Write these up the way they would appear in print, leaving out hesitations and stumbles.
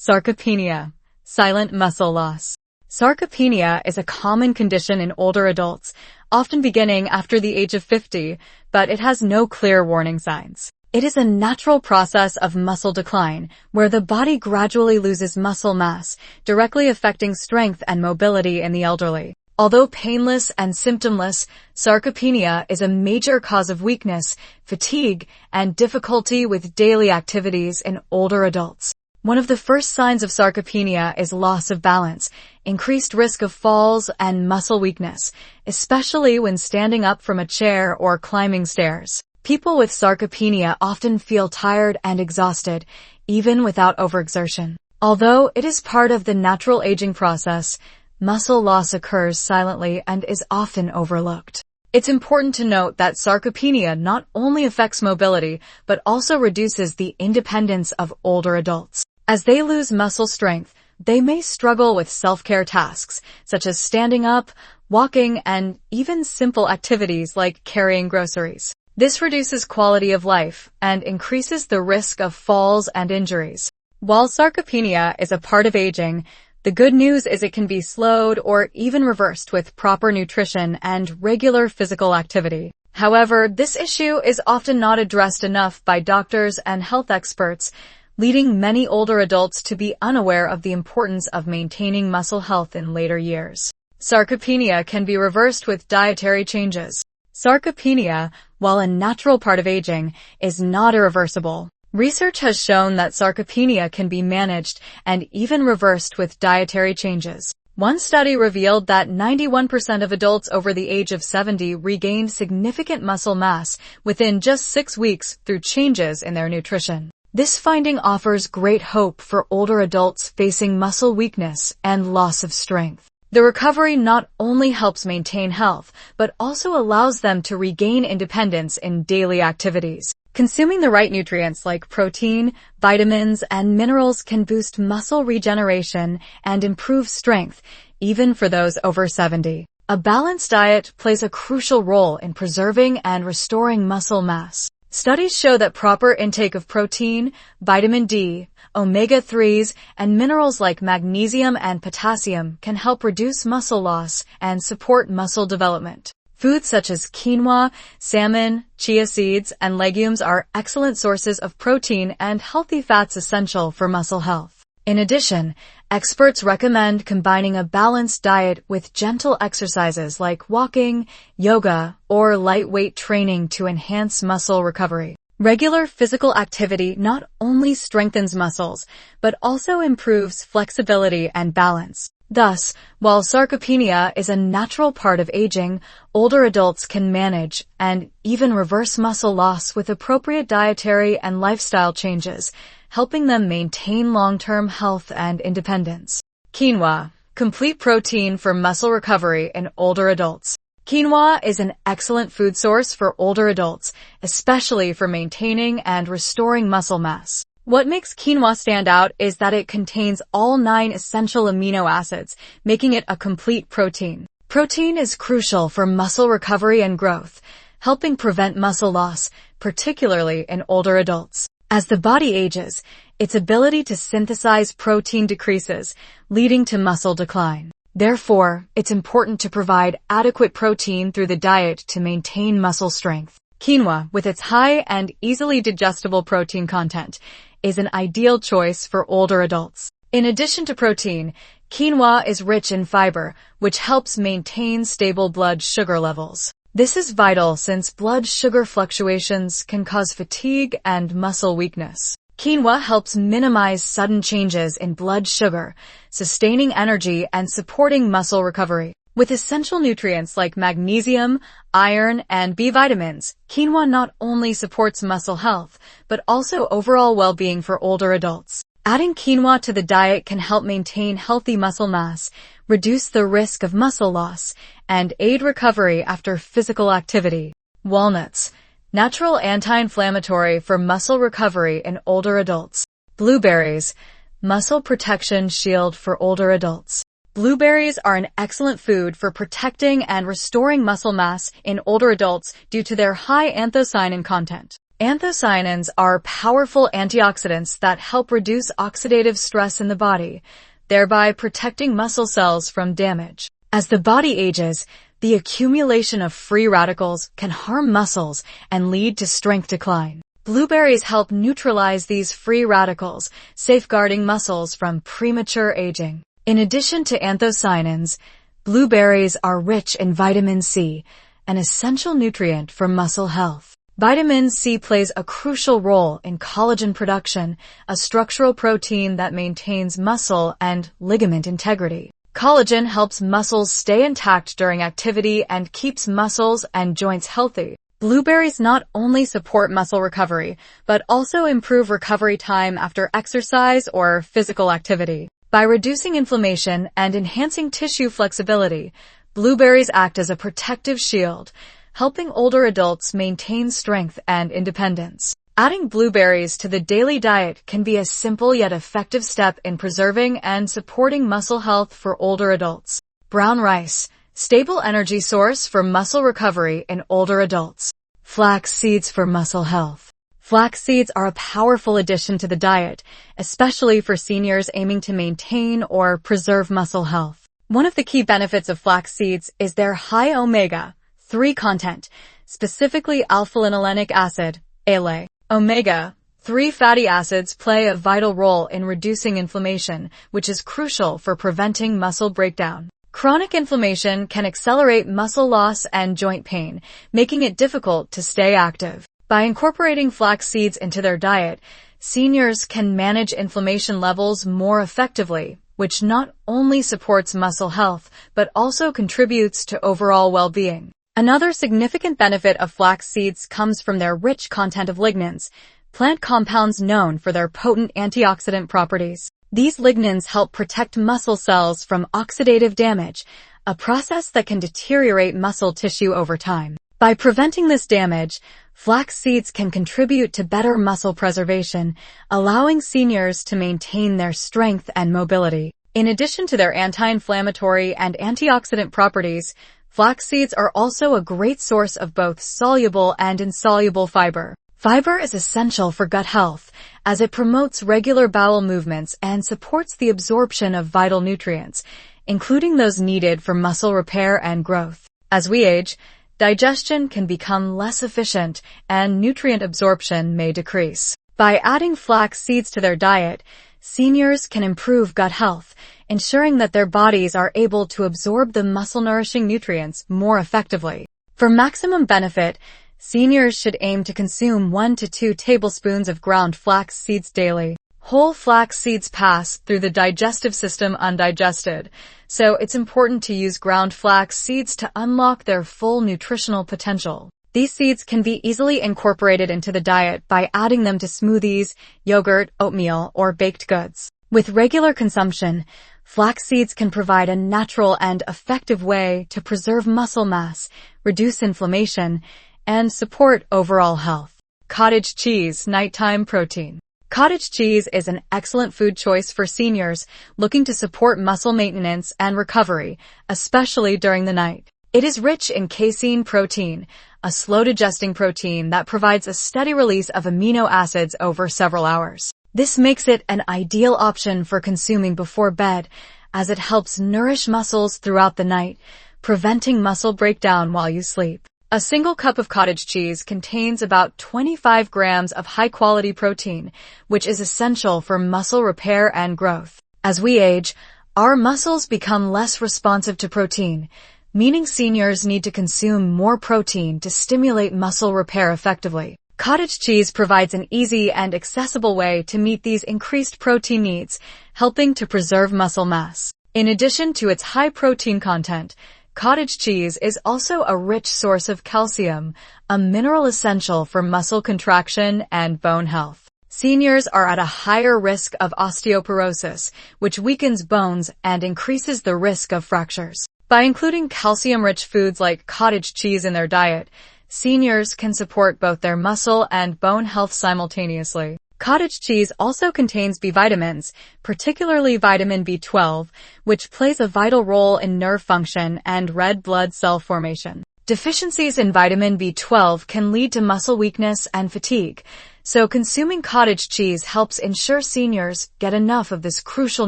Sarcopenia, silent muscle loss. Sarcopenia is a common condition in older adults, often beginning after the age of 50, but it has no clear warning signs. It is a natural process of muscle decline, where the body gradually loses muscle mass, directly affecting strength and mobility in the elderly. Although painless and symptomless, sarcopenia is a major cause of weakness, fatigue, and difficulty with daily activities in older adults. One of the first signs of sarcopenia is loss of balance, increased risk of falls, and muscle weakness, especially when standing up from a chair or climbing stairs. People with sarcopenia often feel tired and exhausted, even without overexertion. Although it is part of the natural aging process, muscle loss occurs silently and is often overlooked. It's important to note that sarcopenia not only affects mobility, but also reduces the independence of older adults. As they lose muscle strength, they may struggle with self-care tasks, such as standing up, walking, and even simple activities like carrying groceries. This reduces quality of life and increases the risk of falls and injuries. While sarcopenia is a part of aging, the good news is it can be slowed or even reversed with proper nutrition and regular physical activity. However, this issue is often not addressed enough by doctors and health experts, leading many older adults to be unaware of the importance of maintaining muscle health in later years. Sarcopenia can be reversed with dietary changes. Sarcopenia, while a natural part of aging, is not irreversible. Research has shown that sarcopenia can be managed and even reversed with dietary changes. One study revealed that 91% of adults over the age of 70 regained significant muscle mass within just 6 weeks through changes in their nutrition. This finding offers great hope for older adults facing muscle weakness and loss of strength. The recovery not only helps maintain health, but also allows them to regain independence in daily activities. Consuming the right nutrients like protein, vitamins, and minerals can boost muscle regeneration and improve strength, even for those over 70. A balanced diet plays a crucial role in preserving and restoring muscle mass. Studies show that proper intake of protein, vitamin D, omega-3s, and minerals like magnesium and potassium can help reduce muscle loss and support muscle development. Foods such as quinoa, salmon, chia seeds, and legumes are excellent sources of protein and healthy fats essential for muscle health. In addition, experts recommend combining a balanced diet with gentle exercises like walking, yoga, or lightweight training to enhance muscle recovery. Regular physical activity not only strengthens muscles, but also improves flexibility and balance. Thus, while sarcopenia is a natural part of aging, older adults can manage and even reverse muscle loss with appropriate dietary and lifestyle changes, helping them maintain long-term health and independence. Quinoa, complete protein for muscle recovery in older adults. Quinoa is an excellent food source for older adults, especially for maintaining and restoring muscle mass. What makes quinoa stand out is that it contains all 9 essential amino acids, making it a complete protein. Protein is crucial for muscle recovery and growth, helping prevent muscle loss, particularly in older adults. As the body ages, its ability to synthesize protein decreases, leading to muscle decline. Therefore, it's important to provide adequate protein through the diet to maintain muscle strength. Quinoa, with its high and easily digestible protein content, is an ideal choice for older adults. In addition to protein, quinoa is rich in fiber, which helps maintain stable blood sugar levels. This is vital since blood sugar fluctuations can cause fatigue and muscle weakness. Quinoa helps minimize sudden changes in blood sugar, sustaining energy and supporting muscle recovery. With essential nutrients like magnesium, iron, and B vitamins, quinoa not only supports muscle health, but also overall well-being for older adults. Adding quinoa to the diet can help maintain healthy muscle mass, reduce the risk of muscle loss, and aid recovery after physical activity. Walnuts, natural anti-inflammatory for muscle recovery in older adults. Blueberries, muscle protection shield for older adults. Blueberries are an excellent food for protecting and restoring muscle mass in older adults due to their high anthocyanin content. Anthocyanins are powerful antioxidants that help reduce oxidative stress in the body, thereby protecting muscle cells from damage. As the body ages, the accumulation of free radicals can harm muscles and lead to strength decline. Blueberries help neutralize these free radicals, safeguarding muscles from premature aging. In addition to anthocyanins, blueberries are rich in vitamin C, an essential nutrient for muscle health. Vitamin C plays a crucial role in collagen production, a structural protein that maintains muscle and ligament integrity. Collagen helps muscles stay intact during activity and keeps muscles and joints healthy. Blueberries not only support muscle recovery, but also improve recovery time after exercise or physical activity. By reducing inflammation and enhancing tissue flexibility, blueberries act as a protective shield, helping older adults maintain strength and independence. Adding blueberries to the daily diet can be a simple yet effective step in preserving and supporting muscle health for older adults. Brown rice, stable energy source for muscle recovery in older adults. Flax seeds for muscle health. Flax seeds are a powerful addition to the diet, especially for seniors aiming to maintain or preserve muscle health. One of the key benefits of flax seeds is their high omega-3 content, specifically alpha-linolenic acid, ALA. Omega-3 fatty acids play a vital role in reducing inflammation, which is crucial for preventing muscle breakdown. Chronic inflammation can accelerate muscle loss and joint pain, making it difficult to stay active. By incorporating flax seeds into their diet, seniors can manage inflammation levels more effectively, which not only supports muscle health, but also contributes to overall well-being. Another significant benefit of flax seeds comes from their rich content of lignans, plant compounds known for their potent antioxidant properties. These lignans help protect muscle cells from oxidative damage, a process that can deteriorate muscle tissue over time. By preventing this damage, flax seeds can contribute to better muscle preservation, allowing seniors to maintain their strength and mobility. In addition to their anti-inflammatory and antioxidant properties, flax seeds are also a great source of both soluble and insoluble fiber. Fiber is essential for gut health, as it promotes regular bowel movements and supports the absorption of vital nutrients, including those needed for muscle repair and growth. As we age, digestion can become less efficient and nutrient absorption may decrease. By adding flax seeds to their diet, seniors can improve gut health, ensuring that their bodies are able to absorb the muscle-nourishing nutrients more effectively. For maximum benefit, seniors should aim to consume 1 to 2 tablespoons of ground flax seeds daily. Whole flax seeds pass through the digestive system undigested, so it's important to use ground flax seeds to unlock their full nutritional potential. These seeds can be easily incorporated into the diet by adding them to smoothies, yogurt, oatmeal, or baked goods. With regular consumption, flax seeds can provide a natural and effective way to preserve muscle mass, reduce inflammation, and support overall health. Cottage cheese, nighttime protein. Cottage cheese is an excellent food choice for seniors looking to support muscle maintenance and recovery, especially during the night. It is rich in casein protein, a slow-digesting protein that provides a steady release of amino acids over several hours. This makes it an ideal option for consuming before bed, as it helps nourish muscles throughout the night, preventing muscle breakdown while you sleep. A single cup of cottage cheese contains about 25 grams of high-quality protein, which is essential for muscle repair and growth. As we age, our muscles become less responsive to protein, meaning seniors need to consume more protein to stimulate muscle repair effectively. Cottage cheese provides an easy and accessible way to meet these increased protein needs, helping to preserve muscle mass. In addition to its high protein content, cottage cheese is also a rich source of calcium, a mineral essential for muscle contraction and bone health. Seniors are at a higher risk of osteoporosis, which weakens bones and increases the risk of fractures. By including calcium-rich foods like cottage cheese in their diet, seniors can support both their muscle and bone health simultaneously. Cottage cheese also contains B vitamins, particularly vitamin B12, which plays a vital role in nerve function and red blood cell formation. Deficiencies in vitamin B12 can lead to muscle weakness and fatigue, so consuming cottage cheese helps ensure seniors get enough of this crucial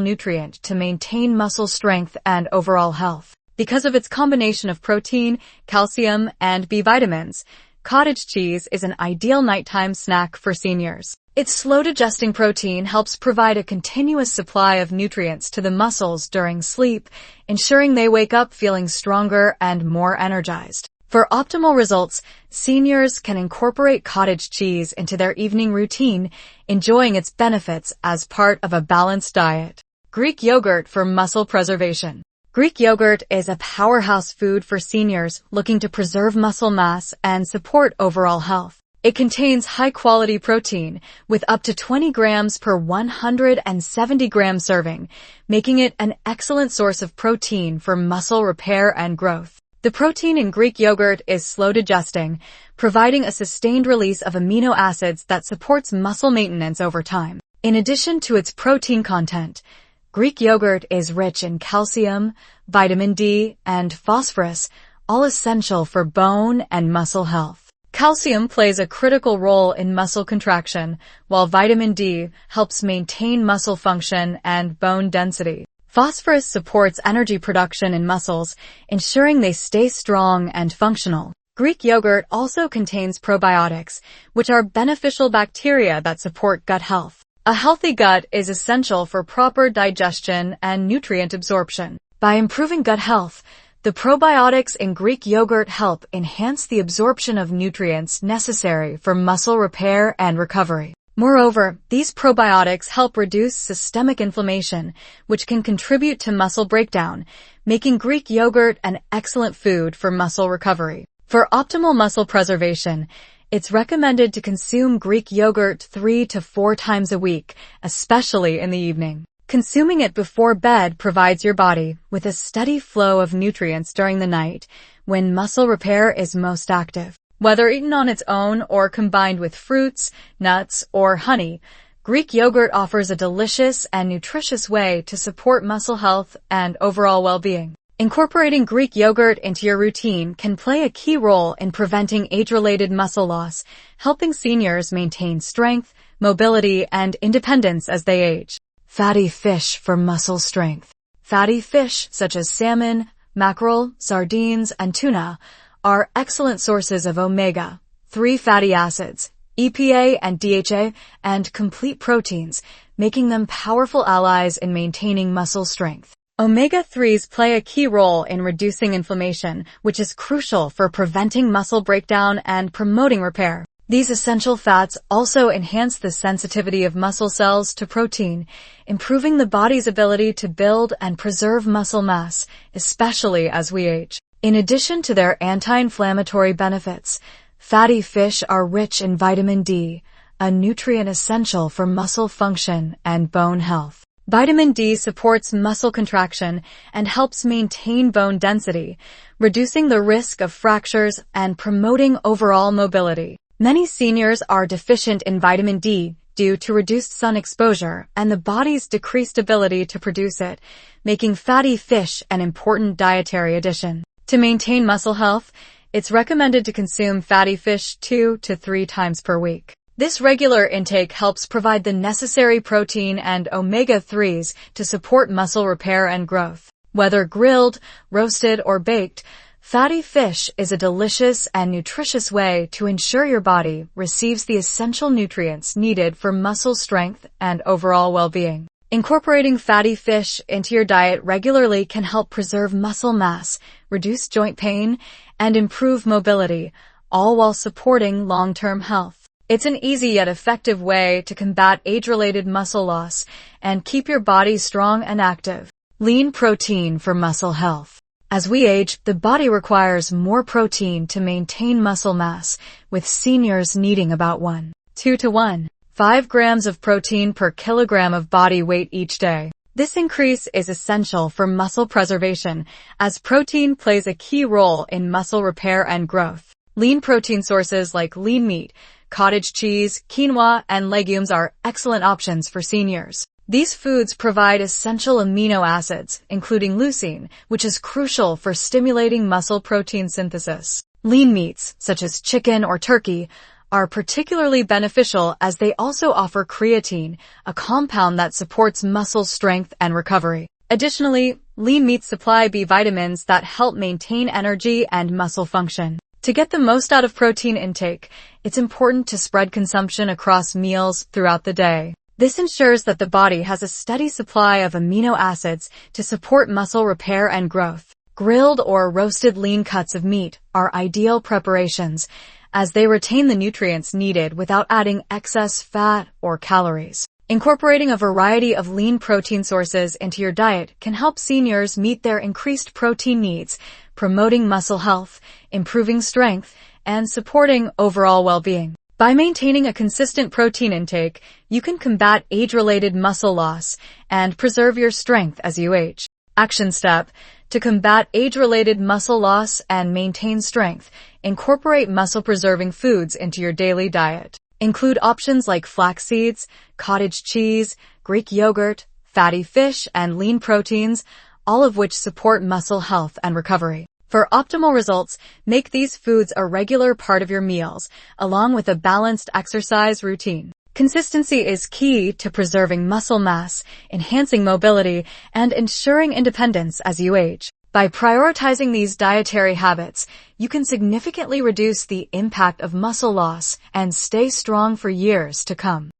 nutrient to maintain muscle strength and overall health. Because of its combination of protein, calcium, and B vitamins, cottage cheese is an ideal nighttime snack for seniors. Its slow-digesting protein helps provide a continuous supply of nutrients to the muscles during sleep, ensuring they wake up feeling stronger and more energized. For optimal results, seniors can incorporate cottage cheese into their evening routine, enjoying its benefits as part of a balanced diet. Greek yogurt for muscle preservation. Greek yogurt is a powerhouse food for seniors looking to preserve muscle mass and support overall health. It contains high-quality protein with up to 20 grams per 170-gram serving, making it an excellent source of protein for muscle repair and growth. The protein in Greek yogurt is slow-digesting, providing a sustained release of amino acids that supports muscle maintenance over time. In addition to its protein content, Greek yogurt is rich in calcium, vitamin D, and phosphorus, all essential for bone and muscle health. Calcium plays a critical role in muscle contraction, while vitamin D helps maintain muscle function and bone density. Phosphorus supports energy production in muscles, ensuring they stay strong and functional. Greek yogurt also contains probiotics, which are beneficial bacteria that support gut health. A healthy gut is essential for proper digestion and nutrient absorption. By improving gut health, the probiotics in Greek yogurt help enhance the absorption of nutrients necessary for muscle repair and recovery. Moreover, these probiotics help reduce systemic inflammation, which can contribute to muscle breakdown, making Greek yogurt an excellent food for muscle recovery. For optimal muscle preservation, it's recommended to consume Greek yogurt 3 to 4 times a week, especially in the evening. Consuming it before bed provides your body with a steady flow of nutrients during the night when muscle repair is most active. Whether eaten on its own or combined with fruits, nuts, or honey, Greek yogurt offers a delicious and nutritious way to support muscle health and overall well-being. Incorporating Greek yogurt into your routine can play a key role in preventing age-related muscle loss, helping seniors maintain strength, mobility, and independence as they age. Fatty fish for muscle strength. Fatty fish such as salmon, mackerel, sardines, and tuna are excellent sources of omega-3 fatty acids, EPA and DHA, and complete proteins, making them powerful allies in maintaining muscle strength. Omega-3s play a key role in reducing inflammation, which is crucial for preventing muscle breakdown and promoting repair. These essential fats also enhance the sensitivity of muscle cells to protein, improving the body's ability to build and preserve muscle mass, especially as we age. In addition to their anti-inflammatory benefits, fatty fish are rich in vitamin D, a nutrient essential for muscle function and bone health. Vitamin D supports muscle contraction and helps maintain bone density, reducing the risk of fractures and promoting overall mobility. Many seniors are deficient in vitamin D due to reduced sun exposure and the body's decreased ability to produce it, making fatty fish an important dietary addition. To maintain muscle health, it's recommended to consume fatty fish 2 to 3 times per week. This regular intake helps provide the necessary protein and omega-3s to support muscle repair and growth. Whether grilled, roasted, or baked, fatty fish is a delicious and nutritious way to ensure your body receives the essential nutrients needed for muscle strength and overall well-being. Incorporating fatty fish into your diet regularly can help preserve muscle mass, reduce joint pain, and improve mobility, all while supporting long-term health. It's an easy yet effective way to combat age-related muscle loss and keep your body strong and active. Lean protein for muscle health. As we age, the body requires more protein to maintain muscle mass, with seniors needing about 1.2 to 1.5 grams of protein per kilogram of body weight each day. This increase is essential for muscle preservation, as protein plays a key role in muscle repair and growth. Lean protein sources like lean meat, cottage cheese, quinoa, and legumes are excellent options for seniors. These foods provide essential amino acids, including leucine, which is crucial for stimulating muscle protein synthesis. Lean meats, such as chicken or turkey, are particularly beneficial as they also offer creatine, a compound that supports muscle strength and recovery. Additionally, lean meats supply B vitamins that help maintain energy and muscle function. To get the most out of protein intake, it's important to spread consumption across meals throughout the day. This ensures that the body has a steady supply of amino acids to support muscle repair and growth. Grilled or roasted lean cuts of meat are ideal preparations, as they retain the nutrients needed without adding excess fat or calories. Incorporating a variety of lean protein sources into your diet can help seniors meet their increased protein needs, promoting muscle health, improving strength, and supporting overall well-being. By maintaining a consistent protein intake, you can combat age-related muscle loss and preserve your strength as you age. Action step: to combat age-related muscle loss and maintain strength, incorporate muscle-preserving foods into your daily diet. Include options like flax seeds, cottage cheese, Greek yogurt, fatty fish, and lean proteins, all of which support muscle health and recovery. For optimal results, make these foods a regular part of your meals, along with a balanced exercise routine. Consistency is key to preserving muscle mass, enhancing mobility, and ensuring independence as you age. By prioritizing these dietary habits, you can significantly reduce the impact of muscle loss and stay strong for years to come.